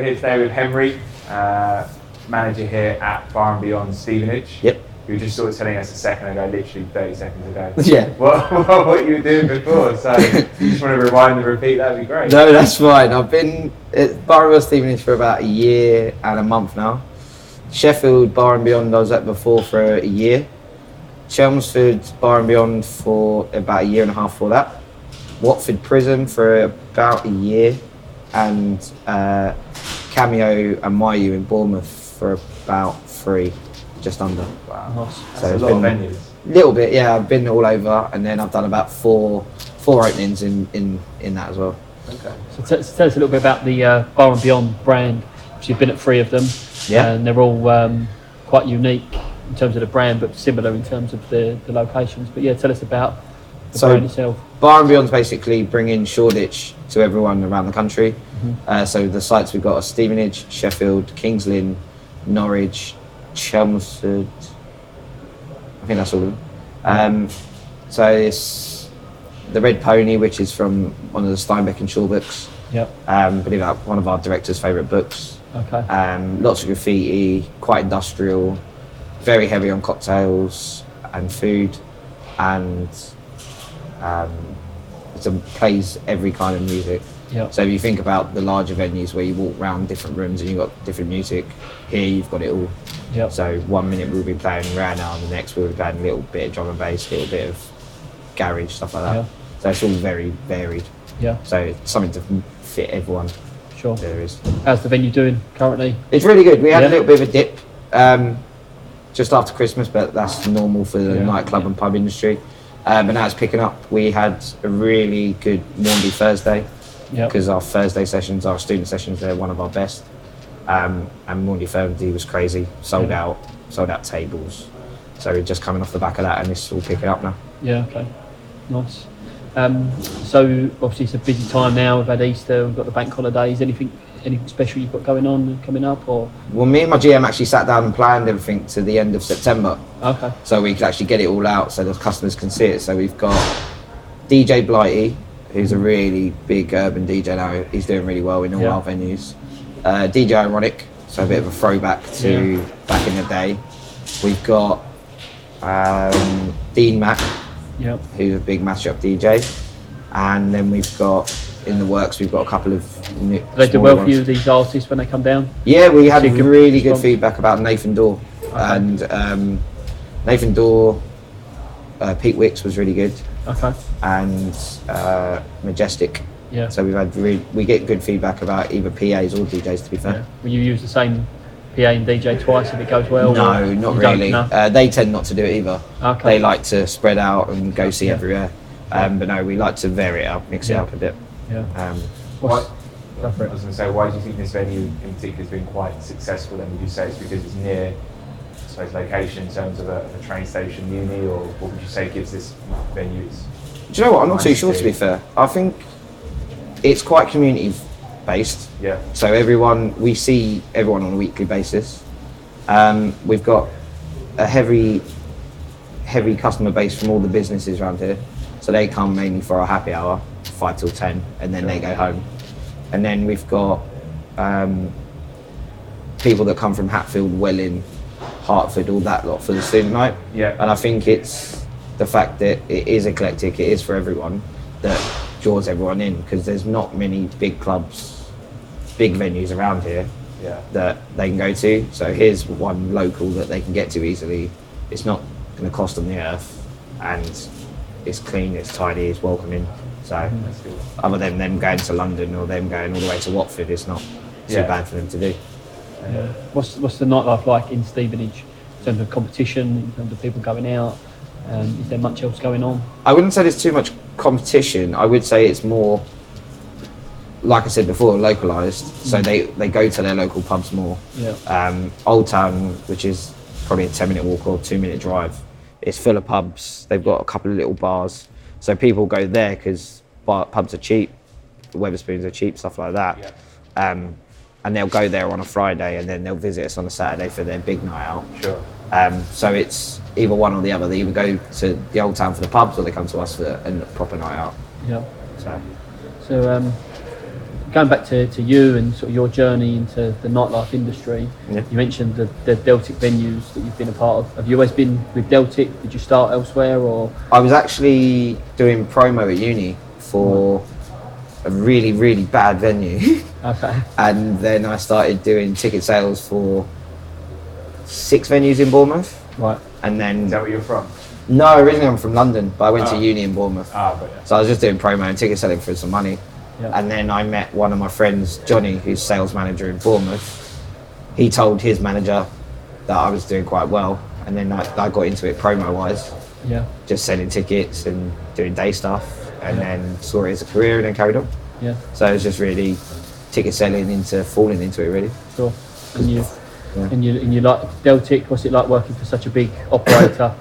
here today with Henry, manager here at Bar Beyond Stevenage. Yep. You were just sort of telling us a second ago, literally 30 seconds ago. Yeah. What you were doing before. So if you just want to rewind and repeat, that'd be great. No, that's fine. I've been at Bar Beyond Stevenage for about a year and a month now. Sheffield Bar and Beyond I was at before for a year. Chelmsford Bar and Beyond for about a year and a half for that. Watford Prism for about a year, and Cameo and Mayu in Bournemouth for about 3, just under. Wow, nice. That's a lot of venues. Little bit, yeah. I've been all over, and then I've done about four openings in that as well. Okay. So tell us a little bit about the Bar and Beyond brand. So you've been at 3 of them, yeah, and they're all quite unique in terms of the brand, but similar in terms of the locations. But yeah, tell us about the brand itself. Bar and Beyond's basically bringing Shoreditch to everyone around the country. Mm-hmm. So the sites we've got are Stevenage, Sheffield, Kings Lynn, Norwich, Chelmsford. I think that's all of them. So it's the Red Pony, which is from one of the Steinbeck and Shaw books. Yep. Believe that, one of our director's favourite books. Okay. Lots of graffiti, quite industrial, very heavy on cocktails and food, and it plays every kind of music. Yep. So if you think about the larger venues where you walk around different rooms and you've got different music, here you've got it all. Yep. So 1 minute we'll be playing Rana, and the next we'll be playing a little bit of drum and bass, a little bit of garage, stuff like that. Yeah. So it's all very varied. Yeah. So it's something to fit everyone. Sure. There is. How's the venue doing currently? It's really good. We had a little bit of a dip just after Christmas, but that's normal for the nightclub and pub industry. But now it's picking up. We had a really good Maundy Thursday, because our Thursday sessions, our student sessions, they're one of our best. And Maundy Thursday was crazy, sold out tables. So we're just coming off the back of that, and it's all picking up now. Yeah, okay, nice. So obviously it's a busy time now. We've had Easter, we've got the bank holidays. Anything special you've got going on coming up, or? Well, me and my GM actually sat down and planned everything to the end of September. Okay. So we could actually get it all out so the customers can see it. So we've got DJ Blighty, who's a really big urban DJ now. He's doing really well in all our venues. DJ Ironic, so a bit of a throwback to back in the day. We've got Dean Mack, who's a big mashup DJ. And then we've got, in the works, we've got a couple of new. Do they do well for you, these artists, when they come down? Yeah, we had really good feedback about Nathan Dorr. Okay. And Nathan Dorr, Pete Wicks was really good. Okay. And Majestic. Yeah. So we get good feedback about either PAs or DJs, to be fair. Yeah. Will you use the same PA and DJ twice if it goes well? No, not really. No? They tend not to do it either. Okay. They like to spread out and go see everywhere. But no, we like to vary it up, mix it up a bit. Yeah. I was going to say, why do you think this venue in particular has been quite successful? Then would you say it's because it's near, I suppose, location in terms of a train station, uni, or what would you say gives this venue its? Do you know what? I'm not too sure, to be fair. I think it's quite community based. Yeah. So we see everyone on a weekly basis. We've got a heavy customer base from all the businesses around here. So they come mainly for our happy hour, 5 till 10, and then they go home. And then we've got people that come from Hatfield, Welling, Hertford, all that lot for the student night. Yeah. And I think it's the fact that it is eclectic, it is for everyone, that draws everyone in, because there's not many big clubs, big venues around here that they can go to. So here's one local that they can get to easily. It's not going to cost them the earth, and it's clean, it's tidy, it's welcoming. So other than them going to London or them going all the way to Watford, it's not too bad for them to do. Yeah. What's the nightlife like in Stevenage in terms of competition, in terms of people going out? Is there much else going on? I wouldn't say there's too much competition. I would say it's more, like I said before, localised. So they go to their local pubs more. Yeah. Old Town, which is probably a 10-minute walk or 2-minute drive, it's full of pubs. They've got a couple of little bars. So people go there because pubs are cheap, the Wetherspoons are cheap, stuff like that. Yeah. And they'll go there on a Friday, and then they'll visit us on a Saturday for their big night out. Sure. So it's either one or the other. They either go to the Old Town for the pubs, or they come to us for a proper night out. Yeah. So going back to you and sort of your journey into the nightlife industry, Yeah. you mentioned the Deltic venues that you've been a part of. Have you always been with Deltic? Did you start elsewhere, or? I was actually doing promo at uni for a really, really bad venue. Okay. And then I started doing ticket sales for 6 venues in Bournemouth. Right. And then... Is that where you're from? No, originally I'm from London, but I went to uni in Bournemouth. But yeah. So I was just doing promo and ticket selling for some money. Yeah. And then I met one of my friends, Johnny, who's sales manager in Bournemouth. He told his manager that I was doing quite well. And then I got into it promo-wise, Yeah. just selling tickets and doing day stuff. And then saw it as a career and then carried on. Yeah. So it was just really ticket selling into falling into it, really. Sure. And you, Yeah. and you like Deltic? What's it like working for such a big operator?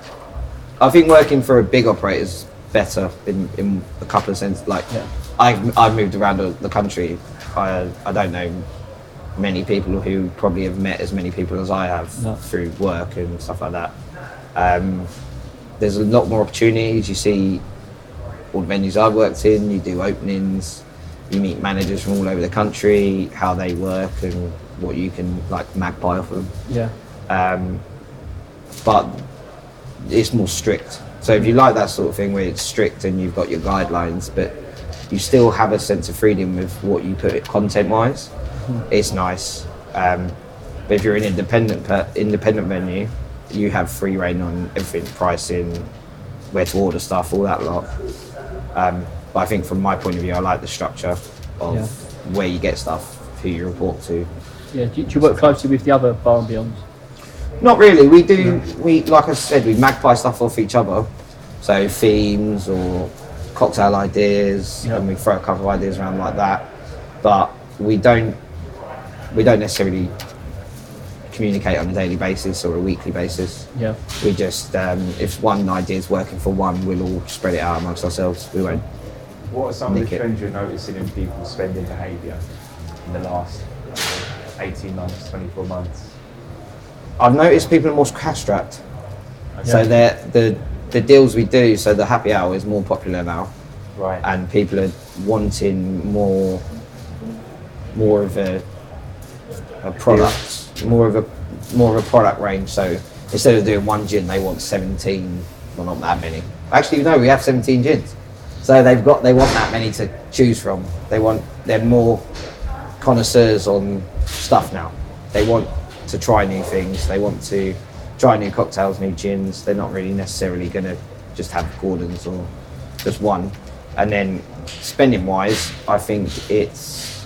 I think working for a big operator is better in a couple of senses. Like, Yeah. I've moved around the country. I don't know many people who probably have met as many people as I have through work and stuff like that. There's a lot more opportunities. You see all the venues I've worked in, you do openings, you meet managers from all over the country, how they work and what you can like magpie off of them. Yeah. But it's more strict. So if you like that sort of thing where it's strict and you've got your guidelines, but you still have a sense of freedom with what you put it content-wise, it's nice. But if you're an independent venue, you have free reign on everything, pricing, where to order stuff, all that lot. But I think from my point of view, I like the structure of where you get stuff, who you report to. Yeah. Do you work closely with the other Bar and Beyonds? Not really. We do. We, like I said, we magpie stuff off each other. So themes or cocktail ideas, and we throw a couple of ideas around like that. But we don't necessarily communicate on a daily basis or a weekly basis. Yeah. We just, if one idea is working for one, we'll all spread it out amongst ourselves. We won't. What are some of the trends you're noticing in people's spending behaviour in the last 18 months, 24 months? I've noticed people are more cash strapped. Okay. So the deals we do, so the happy hour is more popular now. Right. And people are wanting more of a product, more of a product range. So instead of doing one gin, they want 17. Well, not that many. Actually, no, we have 17 gins. So they want that many to choose from. They're more connoisseurs on stuff now. They want to try new things. They want to try new cocktails, new gins. They're not really necessarily going to just have Gordon's or just one. And then spending wise, I think it's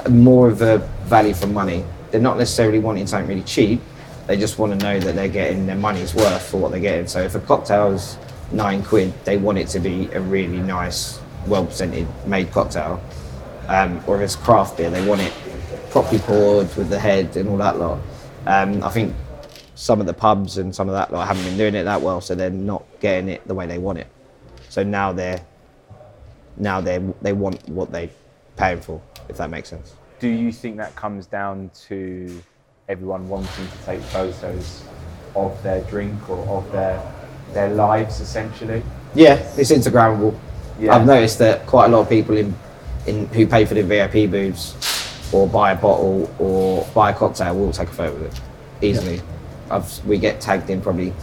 more of a value for money. They're not necessarily wanting something really cheap. They just want to know that they're getting their money's worth for what they're getting. So if a cocktail's £9, they want it to be a really nice, well-presented, made cocktail. Or if it's craft beer, they want it properly poured with the head and all that lot. I think some of the pubs and some of that lot haven't been doing it that well, so they're not getting it the way they want it. So now they want what they're paying for, if that makes sense. Do you think that comes down to everyone wanting to take photos of their drink or of their lives, essentially? Yeah, it's Instagrammable. Yeah. I've noticed that quite a lot of people in who pay for the VIP booths or buy a bottle or buy a cocktail will take a photo with it easily. Yeah. We get tagged in probably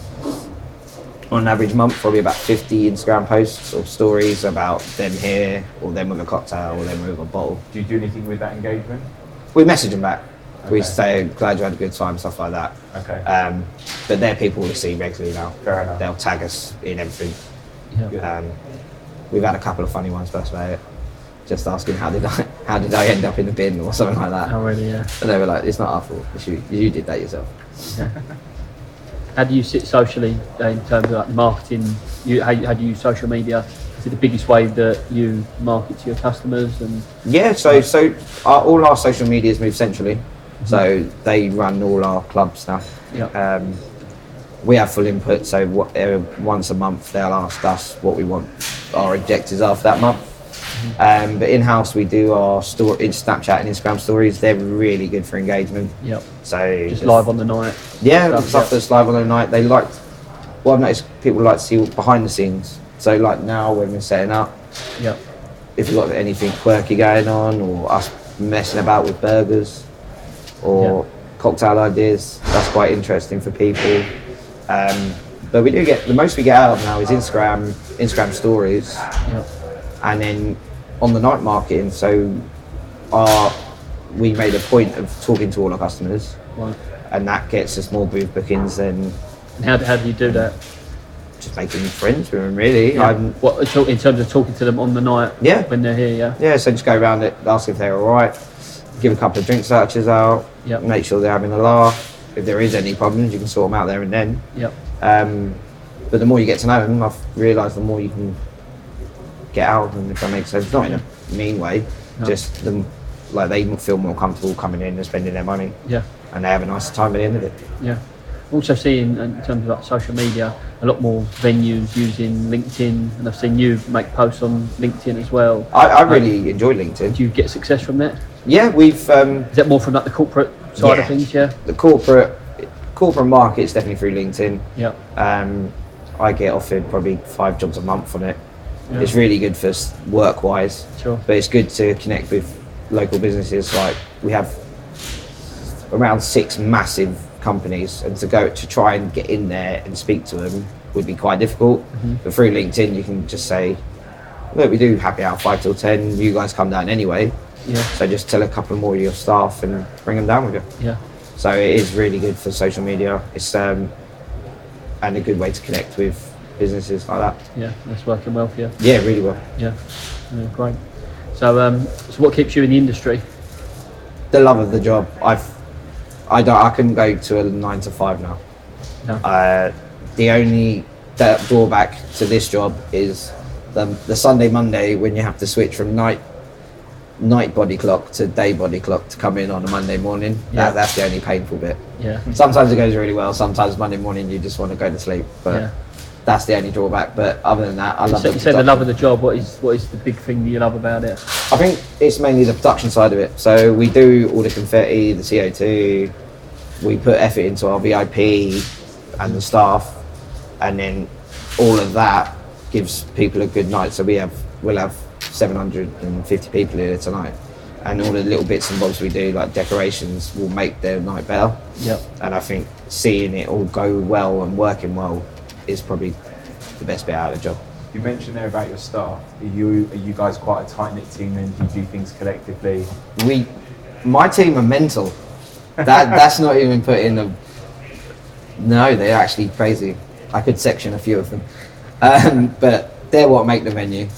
on an average month, probably about 50 Instagram posts or stories about them here or them with a cocktail or them with a bottle. Do you do anything with that engagement? We message them back. Okay. We say, glad you had a good time, stuff like that. Okay. But they're people we see regularly now. Fair enough. They'll tag us in everything. Yeah. We've had a couple of funny ones first about it. Just asking how did I end up in the bin or something like that. Oh really? Yeah. And they were like, it's not our fault. You did that yourself. Yeah. How do you sit socially in terms of like marketing? How do you use social media? Is it the biggest way that you market to your customers? And yeah, so all our social medias move centrally, so they run all our clubs now. Yeah. We have full input, so once a month they'll ask us what we want our objectives are for that month. But in-house we do our Snapchat and Instagram stories. They're really good for engagement. Yep. So just live on the night. Yeah, stuff that's live on the night. They like. Well, I've noticed people like to see behind the scenes. So like now when we're setting up, Yep. if you've got anything quirky going on, or us messing about with burgers or cocktail ideas, that's quite interesting for people. But we do get, the most we get out of now is Instagram stories, and then on the night marketing. So we made a point of talking to all our customers, and that gets us more booth bookings than. And how do you do that? Just making friends with them, really. What in terms of talking to them on the night? When they're here, so just go around it, ask if they're all right, give a couple of drink searches out, make sure they're having a laugh. If there is any problems, you can sort them out there and then. But the more you get to know them, I've realised the more you can get out of them, if that makes sense. Not in a mean way, just them, like, they feel more comfortable coming in and spending their money. And they have a nicer time at the end of it. Also seeing in terms of like social media, a lot more venues using LinkedIn, and I've seen you make posts on LinkedIn as well. I really enjoy LinkedIn. Do you get success from that? Yeah, we've. Is that more from like the corporate side of things? The corporate market's definitely through LinkedIn. I get offered probably 5 jobs a month on it. It's really good for work-wise. But it's good to connect with local businesses. Like, we have around 6 massive companies, and to try and get in there and speak to them would be quite difficult. But through LinkedIn, you can just say, look, we do happy hour 5 till 10, you guys come down anyway. So just tell a couple more of your staff and bring them down with you. So it is really good for social media. It's and a good way to connect with businesses like that. That's working well for you. Really well. Great. So what keeps you in the industry? The love of the job. I couldn't go to a 9 to 5 now. The only drawback to this job is the Sunday, Monday, when you have to switch from night body clock to day body clock to come in on a Monday morning. That's the only painful bit. Sometimes it goes really well. Sometimes Monday morning you just want to go to sleep. But that's the only drawback. But other than that, I love it. You said the love of the job. What is the big thing that you love about it? I think it's mainly the production side of it. So we do all the confetti, the CO2. We put effort into our VIP and the staff, and then all of that gives people a good night. So we'll have 750 people here tonight, and all the little bits and bobs we do, like decorations, will make their night better. And I think seeing it all go well and working well is probably the best bit out of the job. You mentioned there about your staff. Are you guys quite a tight-knit team, and do you do things collectively? My team are mental. That's not even put in the. No, they're actually crazy. I could section a few of them, but they're what make the menu.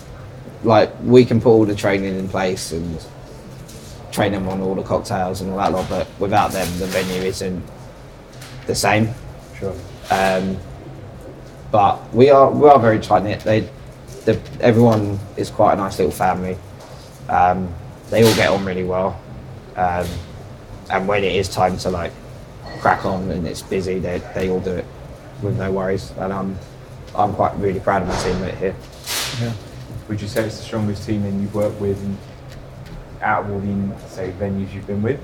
Like, we can put all the training in place and train them on all the cocktails and all that lot, but without them, the menu isn't the same. But we are very tight knit. Everyone is quite a nice little family. They all get on really well. And when it is time to like crack on and it's busy, they all do it with no worries. And I'm quite really proud of my team right here. Would you say it's the strongest team that you've worked with out of all the, say, venues you've been with?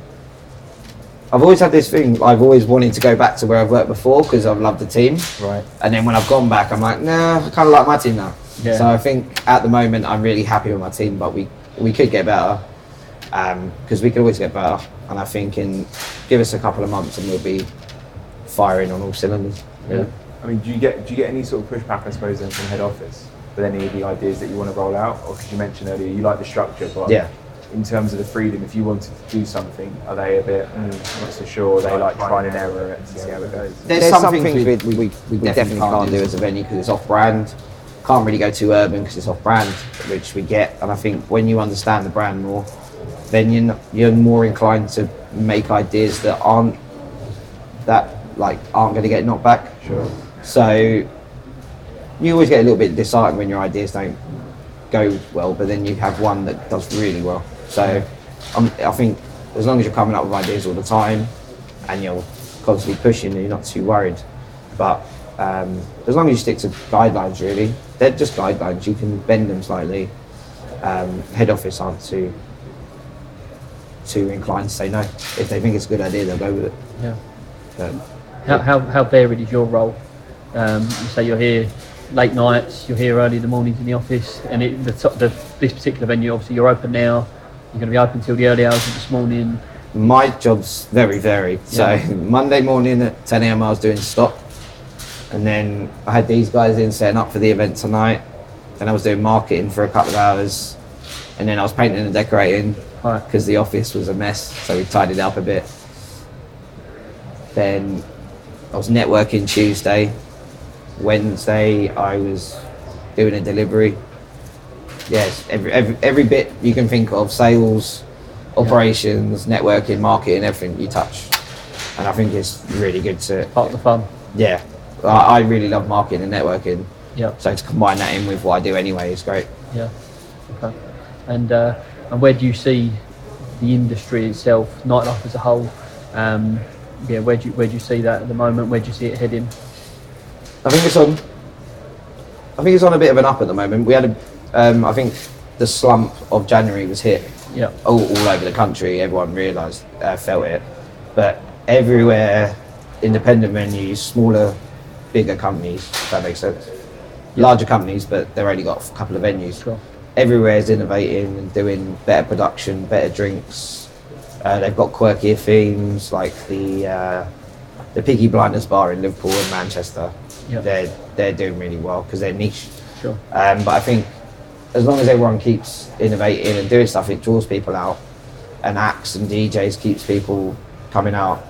I've always had this thing. I've always wanted to go back to where I've worked before because I've loved the team. And then when I've gone back, I'm like, nah, I kind of like my team now. So I think at the moment I'm really happy with my team, but we could get better. Because we could always get better, and I think give us a couple of months and we'll be firing on all cylinders. I mean, do you get any sort of pushback, I suppose, then from head office with any of the ideas that you want to roll out? Or because you mentioned earlier you like the structure, but in terms of the freedom, if you wanted to do something, are they a bit not so sure? Are they like trying and error it and see how it goes? There's some things we definitely can't do as a venue because it's off-brand. Can't really go too urban because it's off-brand, which we get. And I think when you understand the brand more, then you're more inclined to make ideas that aren't going to get knocked back. So you always get a little bit disheartened when your ideas don't go well, but then you have one that does really well. So I think as long as you're coming up with ideas all the time and you're constantly pushing, you're not too worried. But as long as you stick to guidelines, really, they're just guidelines. You can bend them slightly. Head office aren't too inclined to say no. If they think it's a good idea, they'll go with it. How varied is your role? You say you're here late nights, you're here early in the mornings in the office, and this particular venue, obviously you're open now, you're going to be open till the early hours of this morning. My job's very varied. So Monday morning at 10 a.m. I was doing stock, and then I had these guys in setting up for the event tonight, and I was doing marketing for a couple of hours, and then I was painting and decorating because the office was a mess, so we tidied it up a bit. Then I was networking Tuesday. Wednesday I was doing a delivery. Yes, every bit you can think of, sales, operations, networking, marketing, everything you touch. And I think it's really good to... Part of the fun. Yeah. I really love marketing and networking. Yeah. So to combine that in with what I do anyway is great. Yeah. Okay. And where do you see the industry itself, nightlife as a whole? Where do you see that at the moment? Where do you see it heading? I think it's on a bit of an up at the moment. We had I think the slump of January was hit all over the country. Everyone felt it. But everywhere, independent venues, smaller, bigger companies, if that makes sense. Larger companies, but they've only got a couple of venues. Sure. Everywhere is innovating and doing better production, better drinks. They've got quirkier themes like the Peaky Blinders bar in Liverpool and Manchester. Yep. They're doing really well because they're niche. Sure. But I think as long as everyone keeps innovating and doing stuff, it draws people out, and acts and DJs keeps people coming out.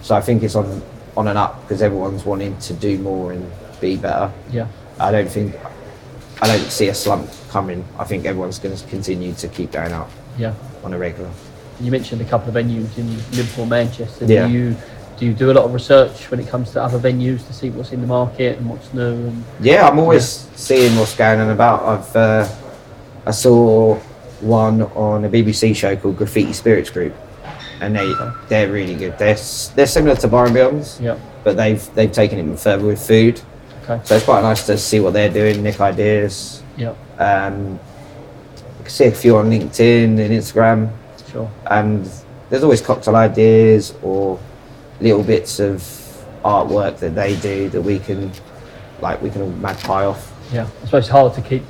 So I think it's on and up because everyone's wanting to do more and be better. Yeah. I don't see a slump coming. I think everyone's going to continue to keep going out. Yeah. On a regular. You mentioned a couple of venues in Liverpool, Manchester. Yeah. Do you do a lot of research when it comes to other venues to see what's in the market and what's new? Yeah, I'm always seeing what's going on about. I saw one on a BBC show called Graffiti Spirits Group, and they're really good. They're similar to Bar Beyond's, but they've taken it further with food. Okay. So it's quite nice to see what they're doing, nick ideas. Yeah. I can see a few on LinkedIn and Instagram. Sure. And there's always cocktail ideas or little bits of artwork that they do that we can magpie off. Yeah, I suppose it's hard to keep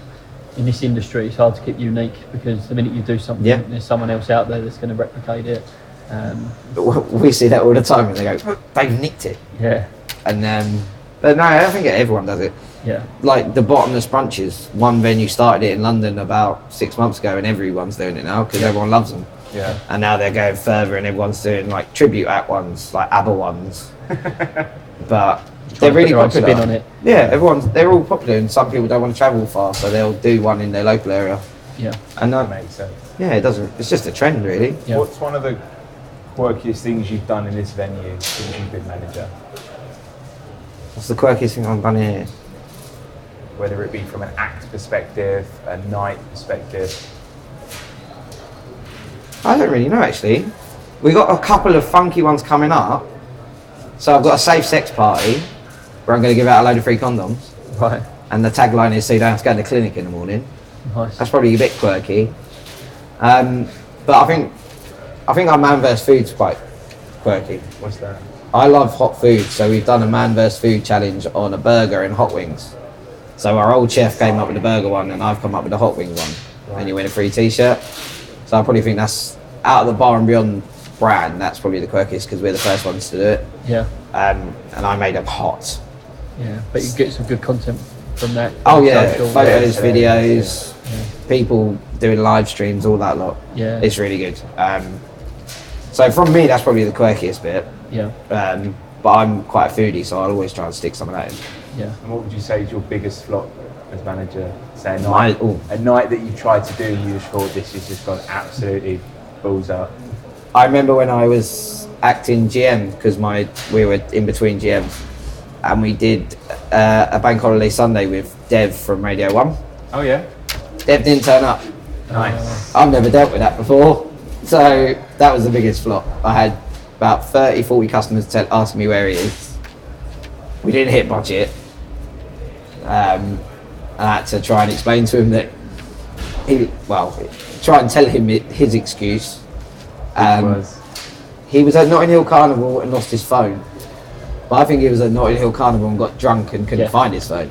in this industry. It's hard to keep unique because the minute you do something, there's someone else out there that's going to replicate it. But we see that all the time, and they go, "They've nicked it." Yeah. And but no, I think everyone does it. Yeah. Like the bottomless brunches. One venue started it in London about 6 months ago, and everyone's doing it now because everyone loves them. Yeah. And now they're going further, and everyone's doing like tribute act ones, like ABBA ones. But they're really popular. Spin on it. Yeah, they're all popular, and some people don't want to travel far, so they'll do one in their local area. Yeah. And that makes sense. Yeah, it doesn't. It's just a trend, really. Yeah. What's one of the quirkiest things you've done in this venue since you've been manager? What's the quirkiest thing I've done here? Whether it be from an act perspective, a night perspective. I don't really know, actually. We got a couple of funky ones coming up. So I've got a safe sex party where I'm going to give out a load of free condoms. Right. And the tagline is so you don't have to go to the clinic in the morning. Nice. That's probably a bit quirky. But I think our man vs food's quite quirky. What's that? I love hot food, so we've done a man vs food challenge on a burger and hot wings. So our old chef came up with the burger one, and I've come up with the hot wing one. Right. And you win a free t-shirt. So I probably think that's, out of the Bar Beyond brand, that's probably the quirkiest because we're the first ones to do it. Yeah. And I made them hot. Yeah, but you get some good content from that. Oh yeah, photos, videos, people doing live streams, all that lot. Yeah. It's really good. So from me, that's probably the quirkiest bit. Yeah. But I'm quite a foodie, so I'll always try and stick some of that in. Yeah. And what would you say is your biggest flop as manager? Say a night that you tried to do and you just thought this has just gone absolutely balls up. I remember when I was acting GM because we were in between GMs, and we did a bank holiday Sunday with Dev from Radio 1. Oh yeah. Dev didn't turn up. Nice. I've never dealt with that before, so that was the biggest flop. I had about 30-40 customers asking me where he is. We didn't hit budget. I had to try and explain to him that try and tell him his excuse. He was at Notting Hill Carnival and lost his phone. But I think he was at Notting Hill Carnival and got drunk and couldn't find his phone.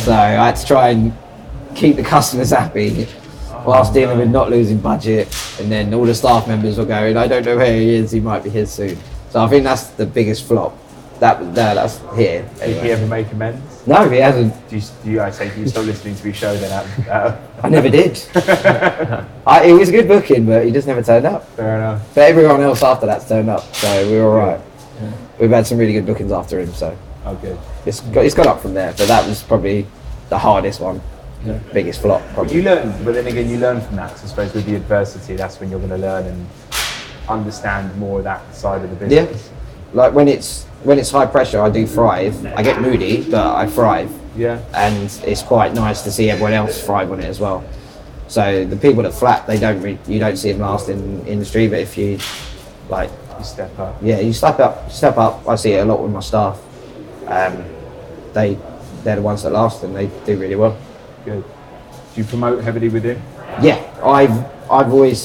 So I had to try and keep the customers happy whilst dealing with not losing budget, and then all the staff members were going, I don't know where he is, he might be here soon. So I think that's the biggest flop. That's here. Did he ever make amends? No, he hasn't. Do you still listening to your show then? I never did. It was a good booking, but he just never turned up. Fair enough. But everyone else after that's turned up, so we were alright. Yeah. We've had some really good bookings after him, so. Oh, good. It's got up from there, but that was probably the hardest one. Yeah. Biggest flop, probably. But then again, you learn from that. So I suppose with the adversity, that's when you're going to learn and understand more of that side of the business. Yeah. Like when it's high pressure, I do thrive. I get moody, but I thrive. Yeah. And it's quite nice to see everyone else thrive on it as well. So the people that flap, you don't see them last in the industry. But if you you step up. Yeah, you step up. I see it a lot with my staff. They're the ones that last, and they do really well. Good. Do you promote heavily with him? Yeah, I've always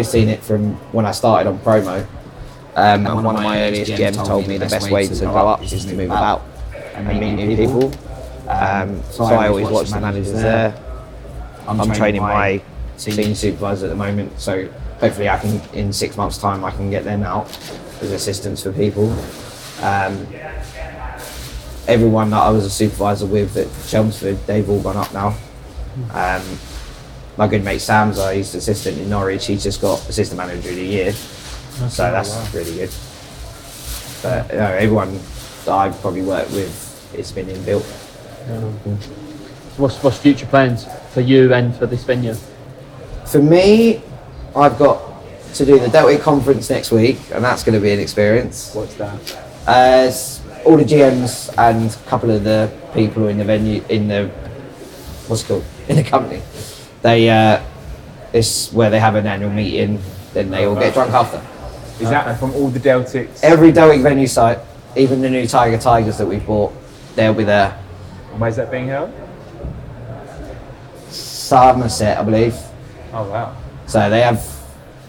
seen it from when I started on promo. And one of my earliest GMs told me the best way to go up is to move about and meet new people. So I always watch the managers there. I'm training my senior supervisor at the moment, so hopefully in 6 months' time I can get them out as assistants for people. Everyone that I was a supervisor with at Chelmsford, they've all gone up now. My good mate Sam's he's assistant in Norwich, he's just got assistant manager of the year. So that's really good. But everyone that I've probably worked with, it's been inbuilt. What's future plans for you and for this venue? For me, I've got to do the Deltic conference next week, and that's going to be an experience. What's that? All the GMs and a couple of the people in the venue, in the company. It's where they have an annual meeting, then they all get drunk after. Is that from all the Deltics? Every Deltic venue site, even the new Tigers that we've bought, they'll be there. And where's that being held? Somerset, I believe. Oh wow. So they have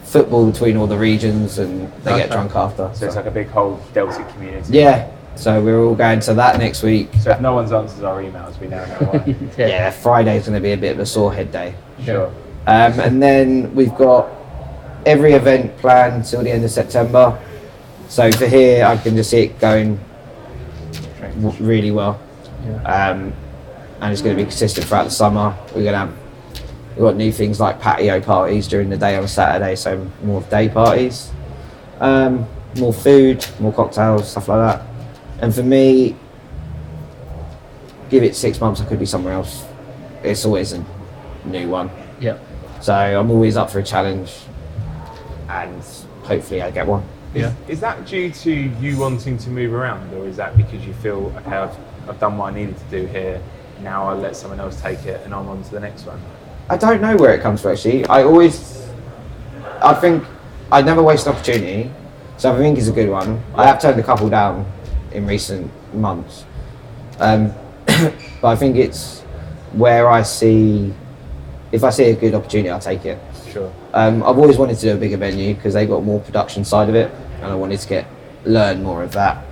football between all the regions, and they get drunk after. So it's like a big whole Deltic community. Yeah. So we're all going to that next week. So if no one's answers our emails, we now know why. Yeah, Friday's going to be a bit of a sore head day. Sure. And then we've got every event planned till the end of September. So for here, I can just see it going really well. Yeah. And it's going to be consistent throughout the summer. We've got new things like patio parties during the day on Saturday, so more day parties. More food, more cocktails, stuff like that. And for me, give it 6 months, I could be somewhere else. It's always a new one. Yeah. So I'm always up for a challenge, and hopefully I get one. Yeah. Is that due to you wanting to move around, or is that because you feel, okay, I've done what I needed to do here, now I'll let someone else take it and I'm on to the next one? I don't know where it comes from actually. I think I never waste an opportunity, so I think it's a good one. I have turned a couple down in recent months, but I think it's where if I see a good opportunity, I'll take it. Sure. I've always wanted to do a bigger venue because they've got more production side of it, and I wanted to learn more of that.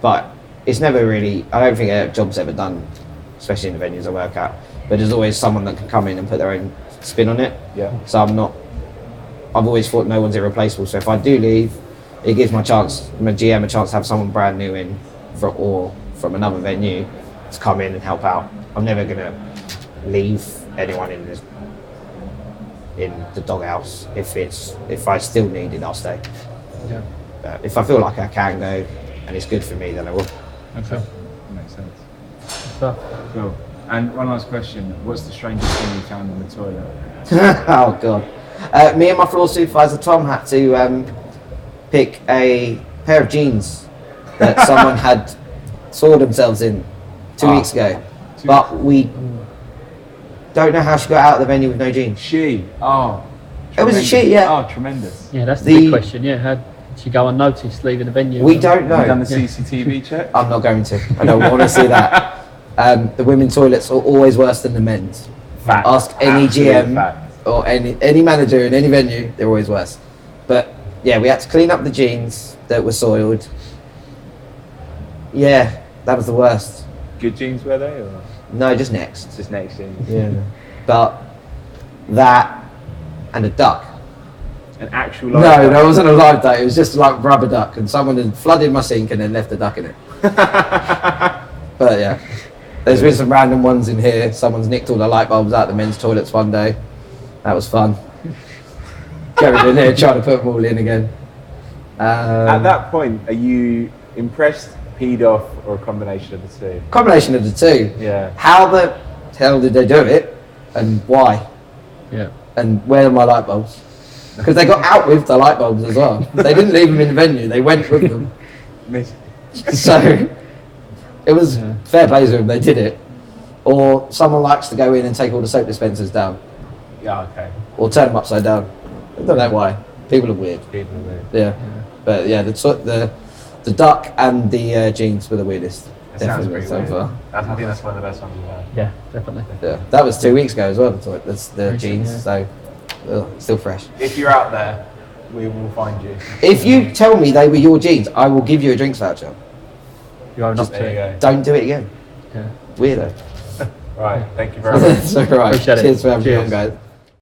But it's never really, I don't think a job's ever done, especially in the venues I work at. But there's always someone that can come in and put their own spin on it. Yeah. So I've always thought no one's irreplaceable. So if I do leave, it gives my GM a chance to have someone brand new in, or from another venue, to come in and help out. I'm never gonna leave anyone in the doghouse. If I still need it, I'll stay. Yeah. But if I feel like I can go and it's good for me, then I will. Okay. Makes sense. Cool. And one last question: what's the strangest thing you found in the toilet? Oh god. Me and my floor supervisor Tom had to pick a pair of jeans that someone had soiled themselves in 2 weeks ago, but we don't know how she got out of the venue with no jeans. It was a she, yeah. Oh, tremendous. Yeah, that's the big question. Yeah, how did she go unnoticed leaving the venue? We don't know. Have you done the CCTV check? I'm not going to. I don't want to see that. The women's toilets are always worse than the men's. Fact. Ask any Absolute GM fact. or any manager in any venue, they're always worse. But yeah, we had to clean up the jeans that were soiled. Yeah, That was the worst. Good jeans were they? Or? No, just next. Just next jeans. Yeah. But that and a duck. An actual No, duck? it wasn't a live duck. It was just like rubber duck, and someone had flooded my sink and then left the duck in it. But yeah, there's been some random ones in here. Someone's nicked all the light bulbs out the men's toilets one day. That was fun. Going in there trying to put them all in again. At that point, are you impressed, peed off, or a combination of the two? Combination of the two. Yeah. How the hell did they do it, and why? Yeah. And where are my light bulbs? Because they got out with the light bulbs as well. They didn't leave them in the venue. They went with them. So it was fair play to them. They did it. Or someone likes to go in and take all the soap dispensers down. Yeah. Okay. Or turn them upside down. I don't know why. People are weird. People are weird. Yeah. But yeah, the duck and the jeans were the weirdest. That sounds Definitely pretty so weird. far. I think that's one of the best ones we've had. Yeah, definitely. Yeah, that was 2 weeks ago as well. That's the Recent, jeans, yeah. so still fresh. If you're out there, we will find you. If you tell me they were your jeans, I will give you a drinks voucher. You are not There you to. go. Don't do it again. Yeah. Weirdo. Right. Thank you very much. That's all right. Appreciate it. Cheers for having me Cheers. on, guys.